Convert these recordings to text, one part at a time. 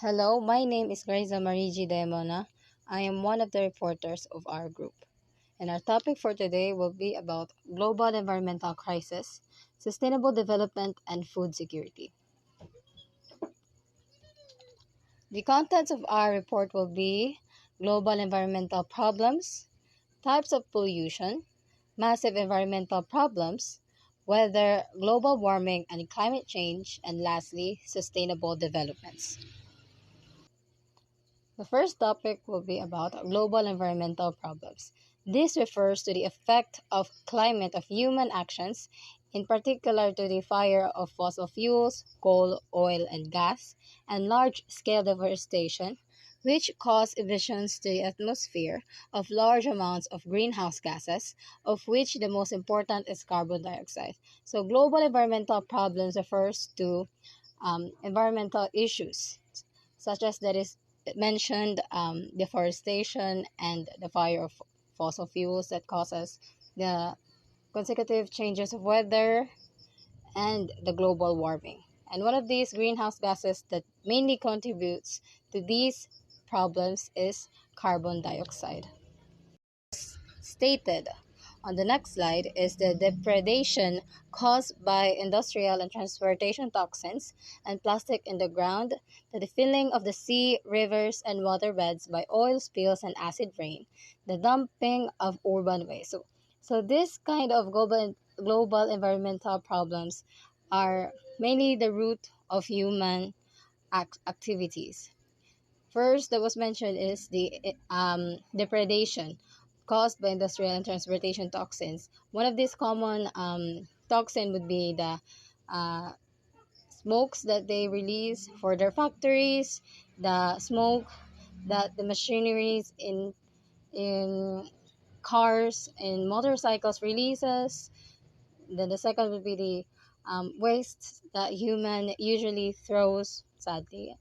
Hello, my name is Graza Marigi Demona. I am one of the reporters of our group. And our topic for today will be about global environmental crisis, sustainable development, and food security. The contents of our report will be global environmental problems, types of pollution, massive environmental problems, weather, global warming and climate change, and lastly, sustainable developments. The first topic will be about global environmental problems. This refers to the effect of climate of human actions, in particular to the fire of fossil fuels, coal, oil, and gas, and large-scale deforestation, which cause emissions to the atmosphere of large amounts of greenhouse gases, of which the most important is carbon dioxide. So global environmental problems refers to environmental issues such as that is mentioned deforestation and the fire of fossil fuels that causes the consecutive changes of weather and the global warming. And one of these greenhouse gases that mainly contributes to these problems is carbon dioxide. Stated on the next slide is the depredation caused by industrial and transportation toxins and plastic in the ground, the filling of the sea, rivers, and waterbeds by oil spills and acid rain, the dumping of urban waste. So this kind of global environmental problems are mainly the root of human activities. First, that was mentioned is the depredation caused by industrial and transportation toxins. One of these common toxin would be the uh, smokes that they release for their factories, the smoke that the machineries in cars and motorcycles releases. Then the second would be the waste that human usually throws, sadly,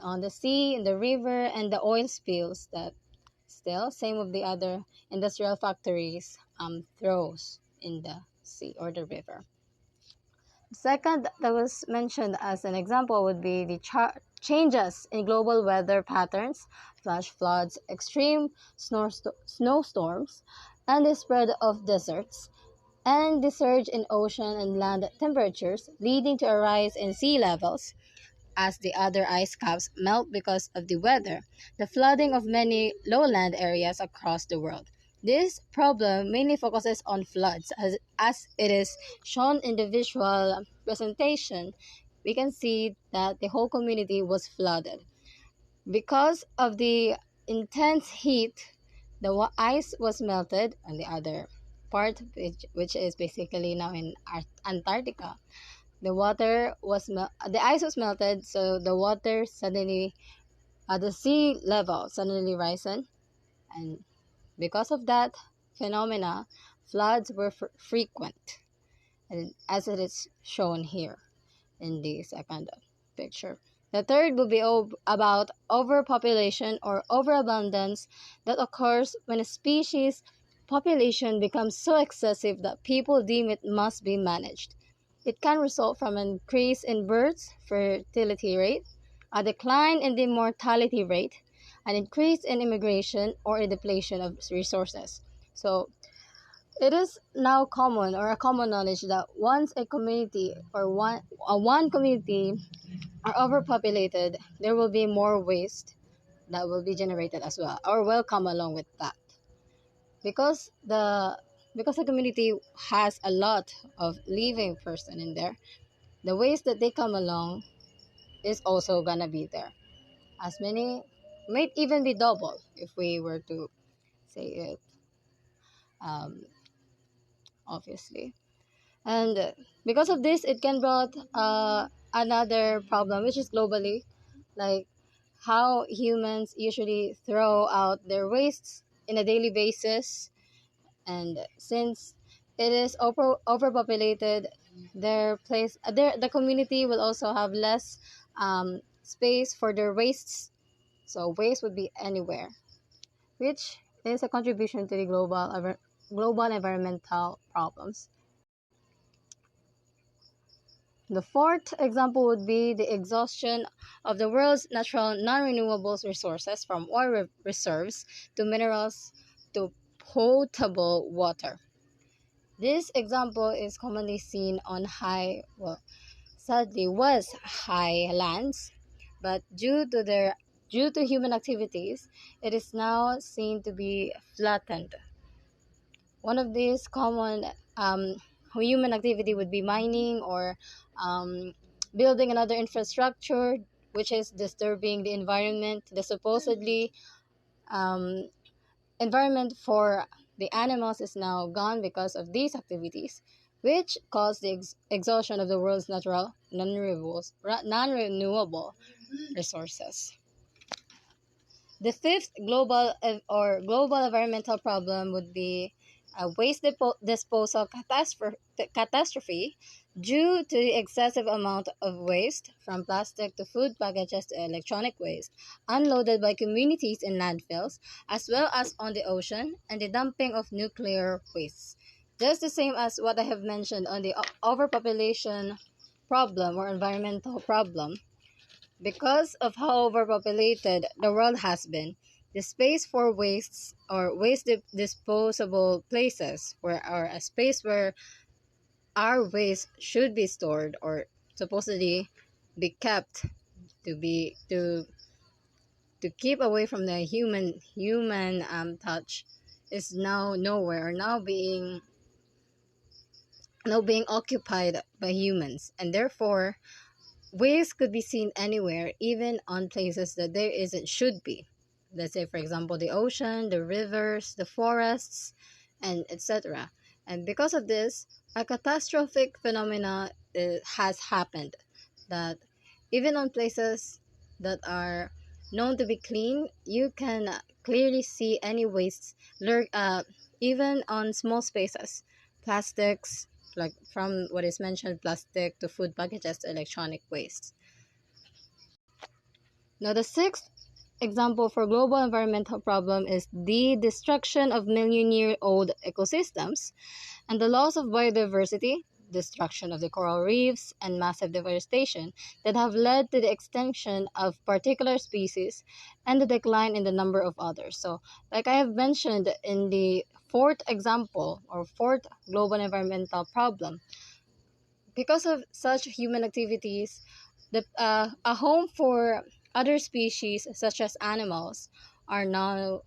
on the sea, in the river, and the oil spills that still, same with the other industrial factories, throws in the sea or the river. Second, that was mentioned as an example would be the changes in global weather patterns, flash floods, extreme snowstorms, and the spread of deserts, and the surge in ocean and land temperatures, leading to a rise in sea levels as the other ice caps melt because of the weather, the flooding of many lowland areas across the world. This problem mainly focuses on floods, as it is shown in the visual presentation. We can see that the whole community was flooded. Because of the intense heat, the ice was melted on the other part, which is basically now in Antarctica. The ice was melted, so the water suddenly the sea level suddenly risen, and because of that phenomena, floods were frequent, and as it is shown here in the second picture. The third will be about overpopulation or overabundance that occurs when a species population becomes so excessive that people deem it must be managed. It can result from an increase in births, fertility rate, a decline in the mortality rate, an increase in immigration, or a depletion of resources. So it is now common or a common knowledge that once a community or one community are overpopulated, there will be more waste that will be generated as well or will come along with that. Because the community has a lot of living person in there, the waste that they come along is also gonna be there. As many might even be double if we were to say it obviously. And because of this, it can brought another problem, which is globally, like how humans usually throw out their wastes in a daily basis. And since it is overpopulated, the community will also have less space for their wastes. So waste would be anywhere, which is a contribution to the global environmental problems. The fourth example would be the exhaustion of the world's natural non-renewable resources from oil reserves to minerals to potable water. This example is commonly seen on sadly was high lands, but due to human activities, it is now seen to be flattened. One of these common human activity would be mining or um, building another infrastructure, which is disturbing the environment. The supposedly um, environment for the animals is now gone because of these activities, which cause the exhaustion of the world's natural non-renewable resources. The fifth global environmental problem would be a waste disposal catastrophe due to the excessive amount of waste from plastic to food packages to electronic waste unloaded by communities in landfills as well as on the ocean and the dumping of nuclear waste. Just the same as what I have mentioned on the overpopulation problem or environmental problem. Because of how overpopulated the world has been, the space for wastes or disposable places where are a space where our waste should be stored or supposedly be kept to keep away from the human touch is now nowhere or now being occupied by humans, and therefore waste could be seen anywhere, even on places that there isn't should be. Let's say, for example, the ocean, the rivers, the forests, and etc. And because of this, a catastrophic phenomena has happened that even on places that are known to be clean, you can clearly see any wastes even on small spaces. Plastics, like from what is mentioned, plastic to food packages to electronic waste. Now, the sixth example for global environmental problem is the destruction of million-year-old ecosystems and the loss of biodiversity, destruction of the coral reefs, and massive deforestation that have led to the extinction of particular species and the decline in the number of others. So, like I have mentioned in the fourth example or fourth global environmental problem, because of such human activities, a home for other species, such as animals, are now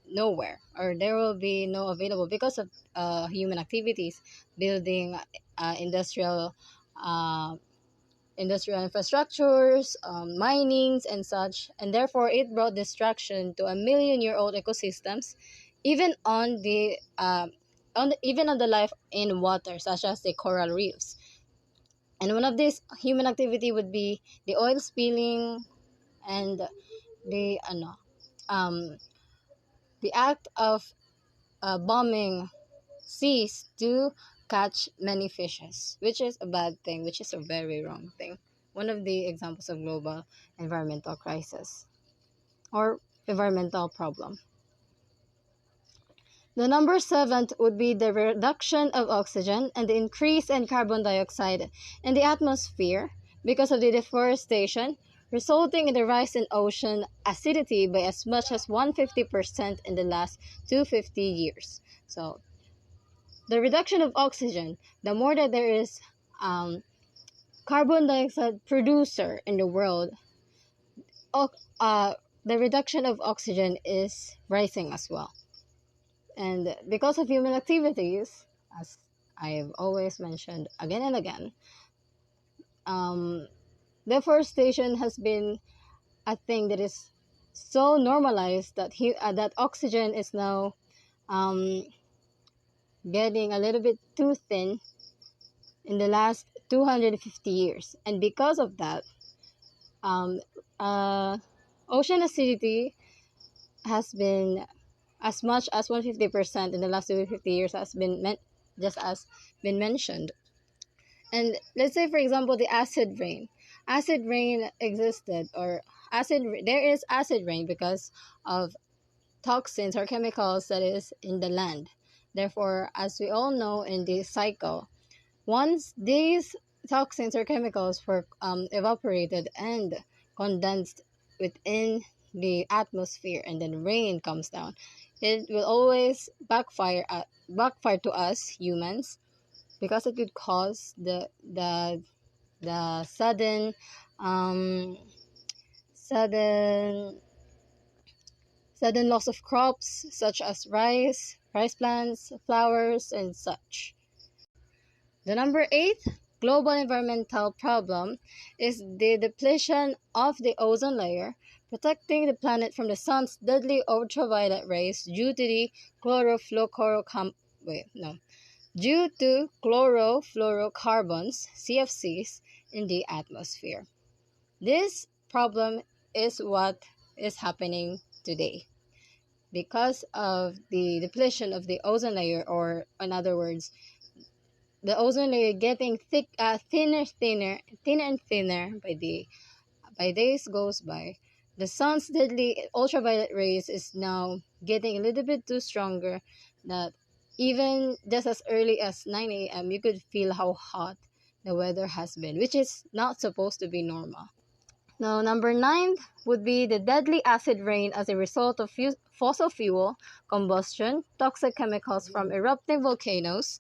nowhere, or there will be no available because of human activities, building uh, industrial infrastructures, minings, and such, and therefore it brought destruction to a million-year-old ecosystems, even even on the life in water, such as the coral reefs. And one of these human activity would be the oil spilling and the um the act of bombing seas to catch many fishes, which is a bad thing, which is a very wrong thing. One of the examples of global environmental crisis or environmental problem. The number seven would be the reduction of oxygen and the increase in carbon dioxide in the atmosphere because of the deforestation, resulting in the rise in ocean acidity by as much as 150% in the last 250 years. So, the reduction of oxygen, the more that there is carbon dioxide producer in the world, the reduction of oxygen is rising as well. And because of human activities, as I've always mentioned again and again, deforestation has been a thing that is so normalized that that oxygen is now um, getting a little bit too thin in the last 250 years. And because of that, um, uh, ocean acidity has been as much as 150% in the last 250 years has been just as been mentioned. And let's say, for example, the acid rain. Acid rain existed, or there is acid rain because of toxins or chemicals that is in the land. Therefore, as we all know in this cycle, once these toxins or chemicals were evaporated and condensed within the atmosphere, and then rain comes down, it will always backfire to us humans, because it could cause the um sudden sudden loss of crops such as rice plants, flowers, and such. The number eight global environmental problem is the depletion of the ozone layer, protecting the planet from the sun's deadly ultraviolet rays due to the chlorofluorocarbon wait no due to chlorofluorocarbons (CFCs) in the atmosphere. This problem is what is happening today because of the depletion of the ozone layer, or in other words, the ozone layer getting thinner and thinner by days goes by. The sun's deadly ultraviolet rays is now getting a little bit too stronger, that even just as early as 9 a.m. you could feel how hot the weather has been, which is not supposed to be normal. Now, number nine would be the deadly acid rain as a result of fossil fuel combustion, toxic chemicals from erupting volcanoes,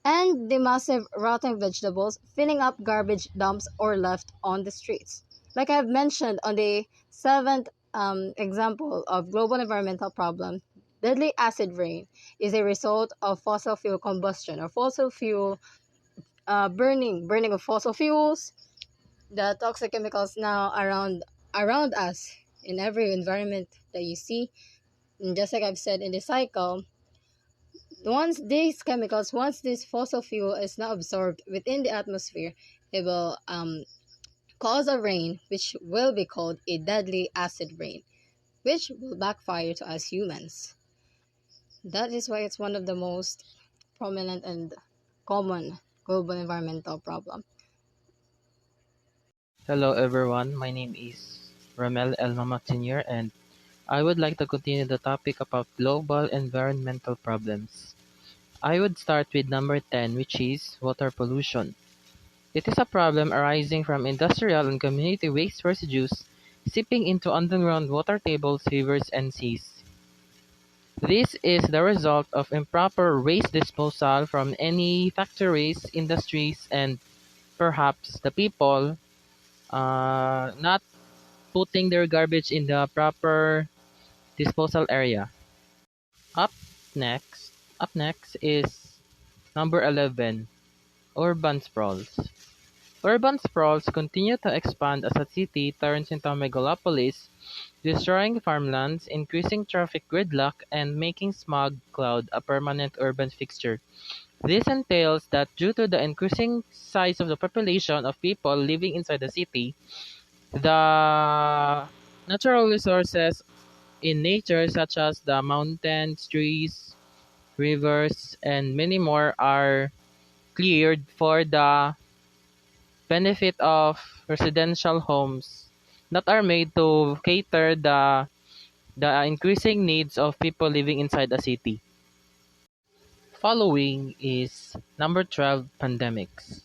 and the massive rotting vegetables filling up garbage dumps or left on the streets. Like I've mentioned on the seventh example of global environmental problem, deadly acid rain is a result of fossil fuel combustion, or fossil fuel burning of fossil fuels, the toxic chemicals now around us in every environment that you see. And just like I've said in the cycle, once this fossil fuel is not absorbed within the atmosphere, it will cause a rain which will be called a deadly acid rain, which will backfire to us humans. That is why it's one of the most prominent and common global environmental problem. Hello everyone, my name is Ramel El Mamatinier and I would like to continue the topic about global environmental problems. I would start with number 10, which is water pollution. It is a problem arising from industrial and community waste residues seeping into underground water tables, rivers, and seas. This is the result of improper waste disposal from any factories, industries, and perhaps the people not putting their garbage in the proper disposal area. Up next, up next is number 11, urban sprawls. Urban sprawls continue to expand as a city turns into a megalopolis, destroying farmlands, increasing traffic gridlock, and making smog cloud a permanent urban fixture. This entails that due to the increasing size of the population of people living inside the city, the natural resources in nature such as the mountains, trees, rivers, and many more are cleared for the benefit of residential homes that are made to cater the increasing needs of people living inside a city. Following is number 12, pandemics.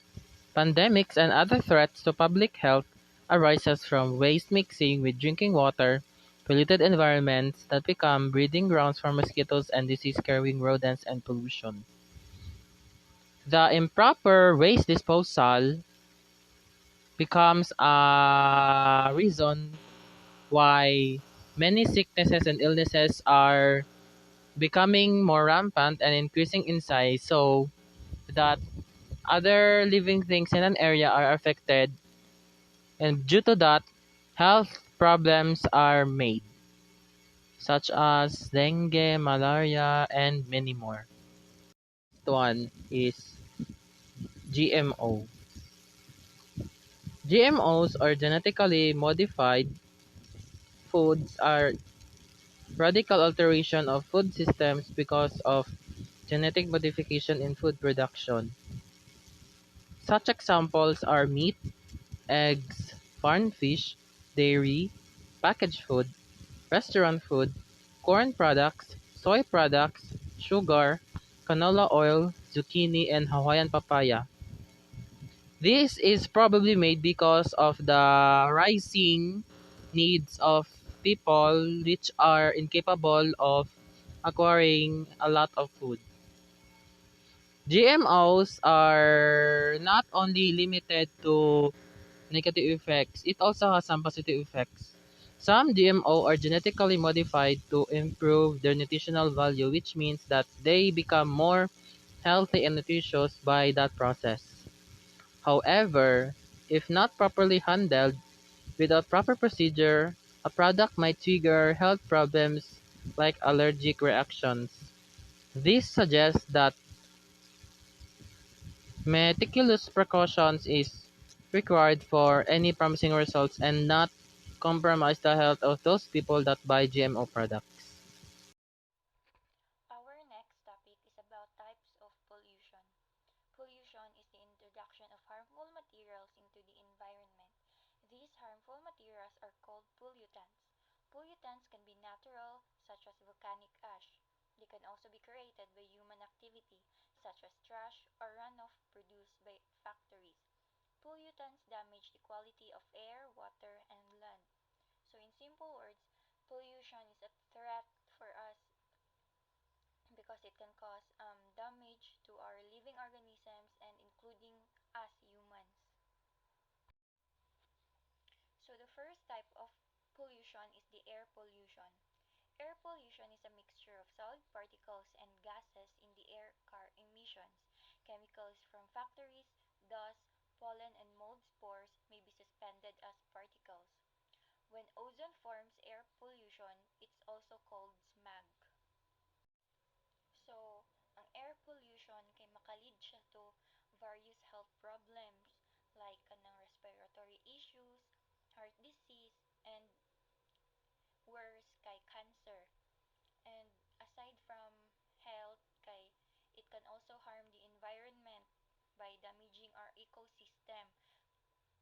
Pandemics and other threats to public health arises from waste mixing with drinking water, polluted environments that become breeding grounds for mosquitoes and disease-carrying rodents, and pollution. The improper waste disposal becomes a reason why many sicknesses and illnesses are becoming more rampant and increasing in size, so that other living things in an area are affected, and due to that, health problems are made, such as dengue, malaria, and many more. Next one is GMO. GMOs, or genetically modified foods, are radical alteration of food systems because of genetic modification in food production. Such examples are meat, eggs, farmed fish, dairy, packaged food, restaurant food, corn products, soy products, sugar, canola oil, zucchini, and Hawaiian papaya. This is probably made because of the rising needs of people which are incapable of acquiring a lot of food. GMOs are not only limited to negative effects, it also has some positive effects. Some GMO are genetically modified to improve their nutritional value, which means that they become more healthy and nutritious by that process. However, if not properly handled, without proper procedure, a product might trigger health problems like allergic reactions. This suggests that meticulous precautions is required for any promising results and not compromise the health of those people that buy GMO products. Our next topic is about types of pollution. Pollution is the introduction of harmful materials into the environment. These harmful materials are called pollutants. Pollutants can be natural, such as volcanic ash. They can also be created by human activity, such as trash or runoff produced by factories. Pollutants damage the quality of air, water, and land. So, in simple words, pollution is a threat for us because it can cause damage to our living organisms and including us humans. So the first type of pollution is the air pollution. Air pollution is a mixture of solid particles and gases in the air, car emissions. Chemicals from factories, dust, pollen, and mold spores may be suspended as particles. When ozone forms air pollution, it's also called smog. So, ang air pollution kay makalid siya to various health problems like kanang respiratory issues, heart disease, and worse kay cancer. And aside from health kay it can also harm the environment by damaging our ecosystem.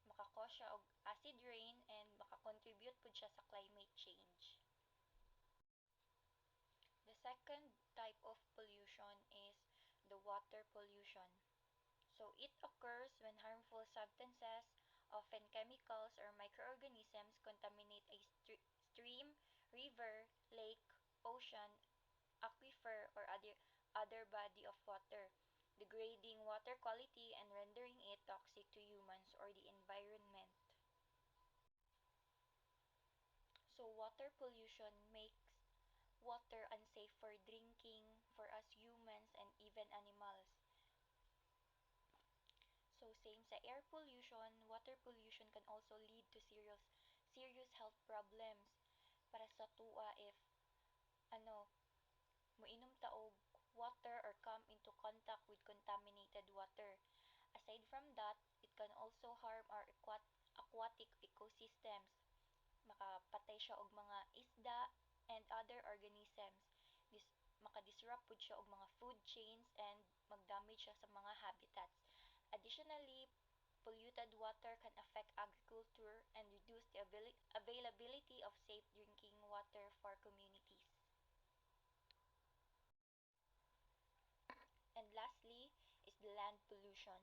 Makakos siya og acid rain and makakontribute pud siya sa climate change. The second type of pollution is the water pollution. So it occurs when harmful substances, often chemicals or microorganisms, contaminate a stream, river, lake, ocean, aquifer, or other body of water, degrading water quality and rendering it toxic to humans or the environment. So water pollution makes water unsafe for drinking for us humans and even animals. So same sa air pollution, water pollution can also lead to serious health problems para sa tuwa if ano moinom ta og water or come into contact with contaminated water. Aside from that, it can also harm our aquatic ecosystems. Makapatay siya og mga isda and other organisms. Makadisrupt pud siya og mga food chains and magdamage siya sa mga habitats. Additionally, polluted water can affect agriculture and reduce the availability of safe drinking water for communities. And lastly is the land pollution.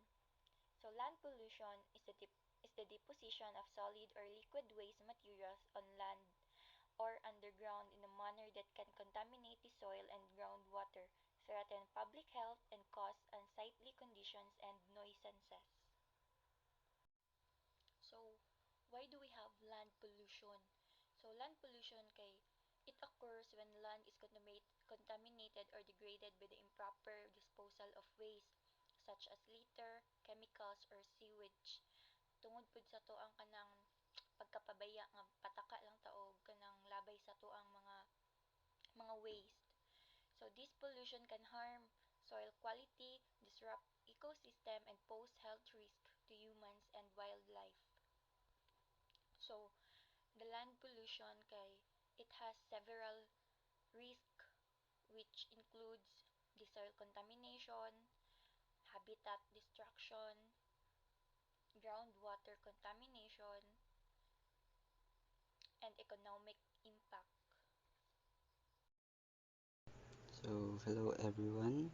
So land pollution is the deposition of solid or liquid waste materials on land or underground in a manner that can contaminate the soil and groundwater, threaten public health, and cause unsightly conditions and nuisances. So, why do we have land pollution? So, land pollution kay it occurs when land is contaminated or degraded by the improper disposal of waste such as litter, chemicals, or sewage. Tungod pud sa to ang kanang pagkapabaya nga pataka lang taog kanang labay sa to ang mga waste. So this pollution can harm soil quality, disrupt ecosystem and pose health risk to humans and wildlife. So the land pollution kay it has several risks which includes the soil contamination, habitat destruction, groundwater contamination, and economic impact. So, hello everyone.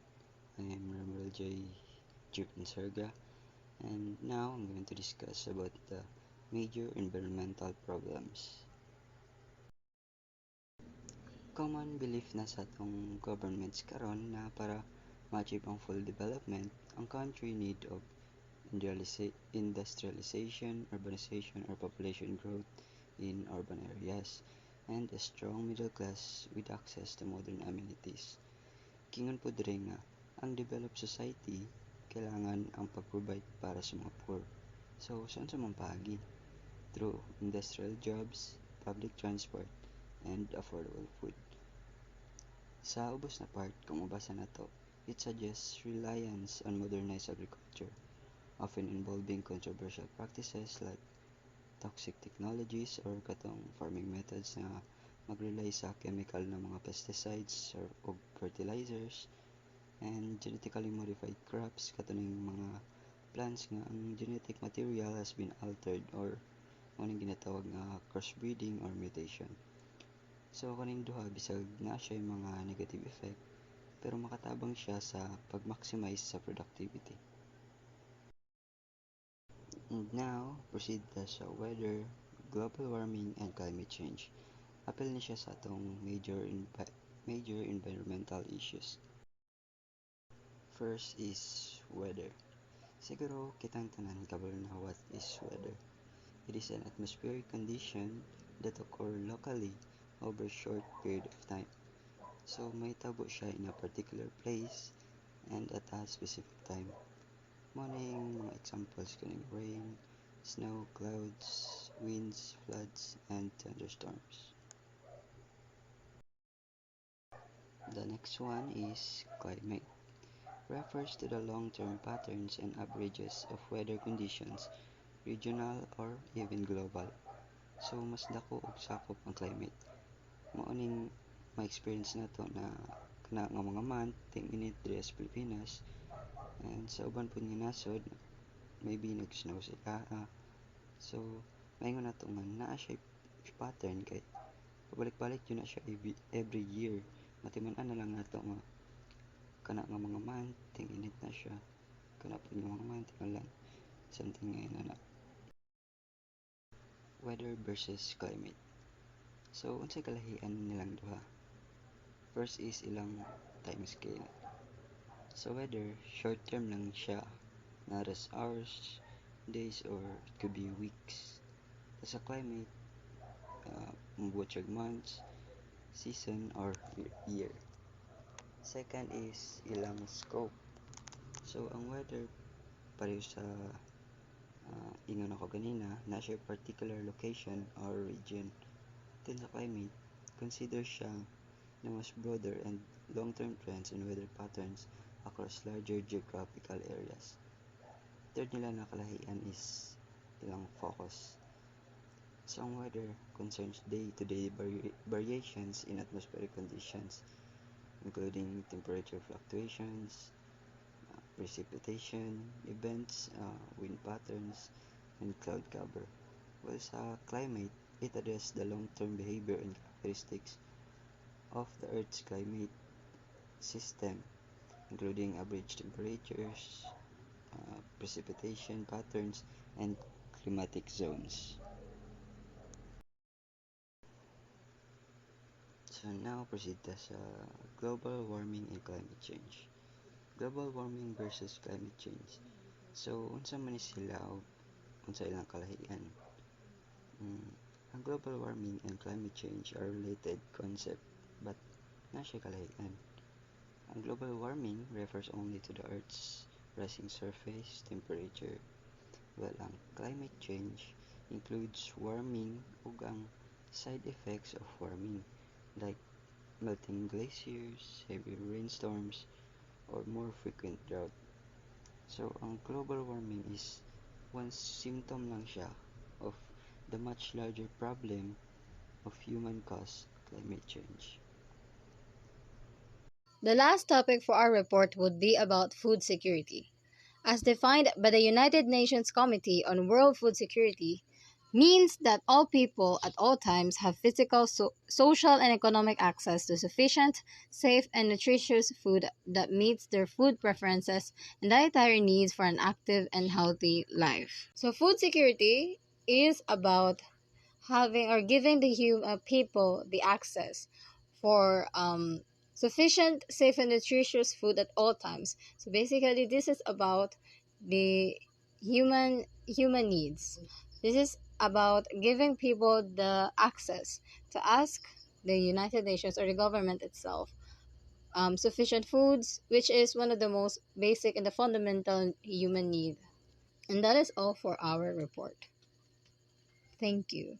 I am Ramil J. Jupin Serga, And now I'm going to discuss about the major environmental problems. Common belief na sa atong governments karon na para ma-achieve ang full development, ang country need of industrialization, urbanization, or population growth in urban areas, and a strong middle class with access to modern amenities. Kingon po dire nga, ang developed society kailangan ang pag-provide para sa mga poor. So, saan sa mga paagi? Through industrial jobs, public transport, and affordable food. Sa ubos na part, kung mabasa na to, it suggests reliance on modernized agriculture, often involving controversial practices like toxic technologies or katong farming methods na mag-rely sa chemical na mga pesticides or fertilizers and genetically modified crops katuning mga plants nga ang genetic material has been altered or maning ginatawag nga crossbreeding or mutation. So kaning duha bisag na siya mga negative effect pero makatabang siya sa pag-maximize sa productivity. And now, proceed ta sa weather, global warming, and climate change. Apel ni siya sa atong major environmental issues. First is weather. Siguro kitang tanan kabalo na what is weather. It is an atmospheric condition that occur locally over a short period of time. So may tabo siya in a particular place and at a specific time. Morning, mga examples kaning rain, snow, clouds, winds, floods, and thunderstorms. The next one is climate. Refers to the long-term patterns and averages of weather conditions, regional or even global. So mas dako og sakop ang climate. Mao ning ma-experience nato na kana nga mga month ting init diri sa Pilipinas and sa uban pud nga nasod maybe nag-snow sila. So maingon nato nga naa siya pattern kay pabalik-balik yun na siya every year. Matiman-an na lang nato nga kana nga mga month ting init na siya kana pud nga mga month lang something ngayon na weather versus climate. So unsay kalahian nilang duha? First is ilang time scale. Sa weather, short term lang siya, not as hours, days, or it could be weeks. Sa climate, mabuot siya months, season, or year. Second is ilang scope. So ang weather pareho sa ingon ako ganina, na siya particular location or region. Then sa climate, consider siya na mas broader and long-term trends and weather patterns across larger geographical areas. Third nila na kalahian is ilang focus. So ang weather concerns day-to-day variations in atmospheric conditions, including temperature fluctuations, precipitation events, wind patterns, and cloud cover. While sa climate, it addresses the long-term behavior and characteristics of the Earth's climate system, including average temperatures, precipitation patterns, and climatic zones. So now proceed ta sa global warming and climate change. Global warming versus climate change. So unsa man ni sila o unsa ilang kalahian? Ang global warming and climate change are related concept but na siya kalahian. Ang global warming refers only to the Earth's rising surface temperature, while ang climate change includes warming ug ang side effects of warming like melting glaciers, heavy rainstorms, or more frequent drought. So, ang global warming is one symptom lang siya of the much larger problem of human-caused climate change. The last topic for our report would be about food security. As defined by the United Nations Committee on World Food Security, means that all people at all times have physical, social, and economic access to sufficient, safe, and nutritious food that meets their food preferences and dietary needs for an active and healthy life. So, food security is about having or giving the people the access for sufficient, safe, and nutritious food at all times. So basically, this is about the human needs. This is about giving people the access to ask the United Nations or the government itself sufficient foods, which is one of the most basic and the fundamental human need. And that is all for our report. Thank you.